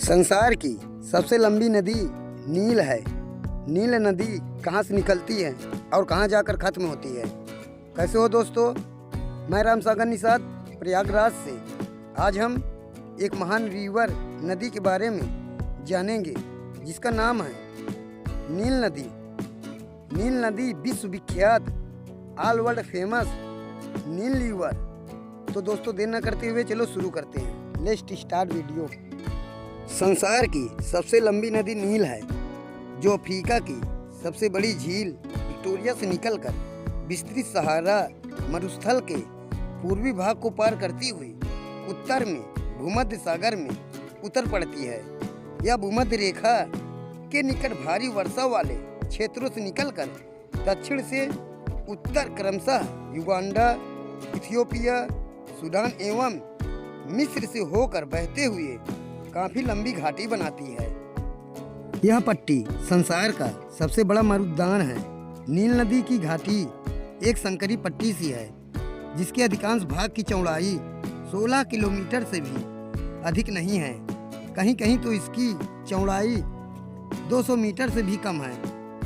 संसार की सबसे लंबी नदी नील है। नील नदी कहाँ से निकलती है और कहाँ जाकर ख़त्म होती है? कैसे हो दोस्तों, मैं रामसागर निषाद प्रयागराज से। आज हम एक महान रिवर नदी के बारे में जानेंगे जिसका नाम है नील नदी। नील नदी विश्व विख्यात ऑल वर्ल्ड फेमस नील रिवर। तो दोस्तों देर न करते हुए चलो शुरू करते हैं। Let's start video. संसार की सबसे लंबी नदी नील है, जो अफ्रीका की सबसे बड़ी झील विक्टोरिया से निकलकर विस्तृत सहारा मरुस्थल के पूर्वी भाग को पार करती हुई उत्तर में भूमध्य सागर में उतर पड़ती है। यह भूमध्य रेखा के निकट भारी वर्षा वाले क्षेत्रों से निकलकर दक्षिण से उत्तर क्रमशः युगांडा, इथियोपिया, सूडान एवं मिस्र से होकर बहते हुए काफी लंबी घाटी बनाती है। यह पट्टी संसार का सबसे बड़ा मरुद्यान है। नील नदी की घाटी एक संकरी पट्टी सी है, जिसके अधिकांश भाग की चौड़ाई 16 किलोमीटर से भी अधिक नहीं है। कहीं कहीं तो इसकी चौड़ाई 200 मीटर से भी कम है।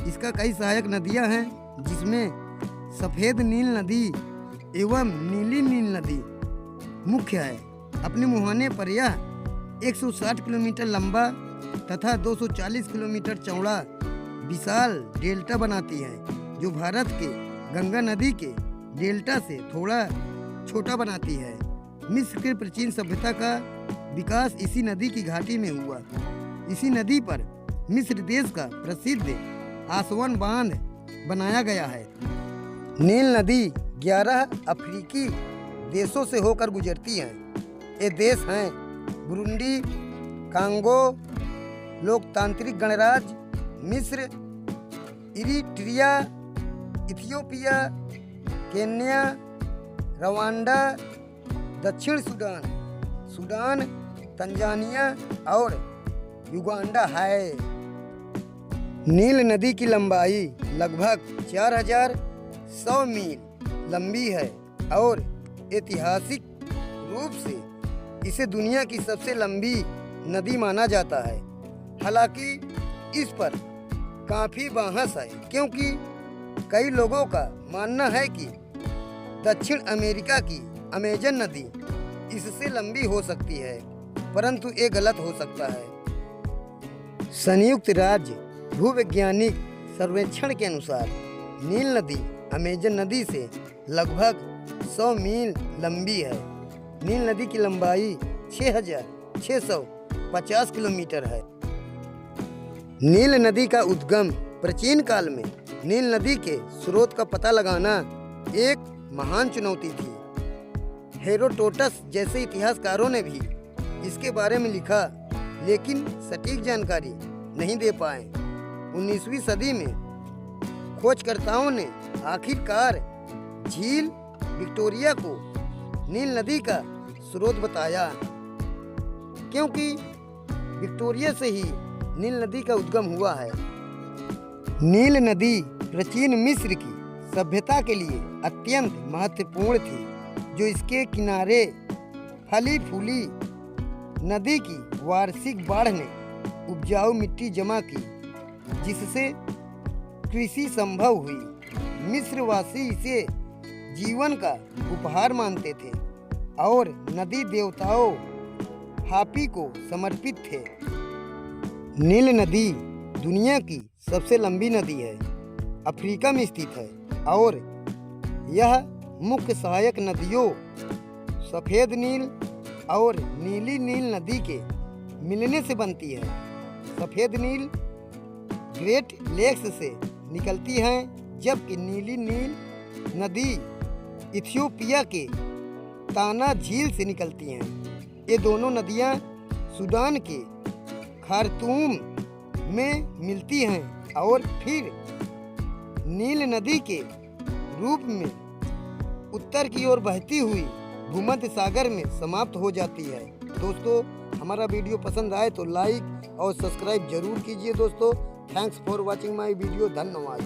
इसका कई सहायक नदियां हैं, जिसमें सफ़ेद नील नदी एवं नीली नील नदी मुख्य है। अपने मुहाने पर यह 160 किलोमीटर लंबा तथा 240 किलोमीटर चौड़ा विशाल डेल्टा बनाती है, जो भारत के गंगा नदी के डेल्टा से थोड़ा छोटा बनाती है। मिस्र के प्राचीन सभ्यता का विकास इसी नदी की घाटी में हुआ। इसी नदी पर मिस्र देश का प्रसिद्ध आसवन बांध बनाया गया है। नील नदी 11 अफ्रीकी देशों से होकर गुजरती है। ये देश हैं बुरुंडी, कांगो, लोकतांत्रिक गणराज्य मिस्र, इरिट्रिया, इथियोपिया, केन्या, रवांडा, दक्षिण सूडान, सूडान, तंजानिया और युगांडा है। नील नदी की लंबाई लगभग 4100 मील लंबी है और ऐतिहासिक रूप से इसे दुनिया की सबसे लंबी नदी माना जाता है। हालांकि इस पर काफ़ी बहस है, क्योंकि कई लोगों का मानना है कि दक्षिण अमेरिका की अमेजन नदी इससे लंबी हो सकती है, परंतु ये गलत हो सकता है। संयुक्त राज्य भूवैज्ञानिक सर्वेक्षण के अनुसार नील नदी अमेजन नदी से लगभग 100 मील लंबी है। नील नदी की लंबाई 6650 किलोमीटर है। नील नदी का उद्गम प्राचीन काल में नील नदी के स्रोत का पता लगाना एक महान चुनौती थी। हेरोडोटस जैसे इतिहासकारों ने भी इसके बारे में लिखा, लेकिन सटीक जानकारी नहीं दे पाए। 19वीं सदी में खोजकर्ताओं ने आखिरकार झील विक्टोरिया को नील नदी का स्रोत बताया, क्योंकि विक्टोरिया से ही नील नदी का उद्गम हुआ है। नील नदी प्राचीन मिस्र की सभ्यता के लिए अत्यंत महत्वपूर्ण थी, जो इसके किनारे फली फूली नदी की वार्षिक बाढ़ ने उपजाऊ मिट्टी जमा की, जिससे कृषि संभव हुई। मिस्रवासी इसे जीवन का उपहार मानते थे और नदी देवताओं हापी को समर्पित थे। नील नदी दुनिया की सबसे लंबी नदी है, अफ्रीका में स्थित है और यह मुख्य सहायक नदियों सफ़ेद नील और नीली नील नदी के मिलने से बनती है। सफ़ेद नील ग्रेट लेक्स से निकलती है, जबकि नीली नील नदी इथियोपिया के ताना झील से निकलती हैं। ये दोनों नदियाँ सूडान के खार्तूम में मिलती हैं और फिर नील नदी के रूप में उत्तर की ओर बहती हुई भूमध्य सागर में समाप्त हो जाती है। दोस्तों, हमारा वीडियो पसंद आए तो लाइक और सब्सक्राइब जरूर कीजिए दोस्तों। Thanks for watching my video. धन्यवाद।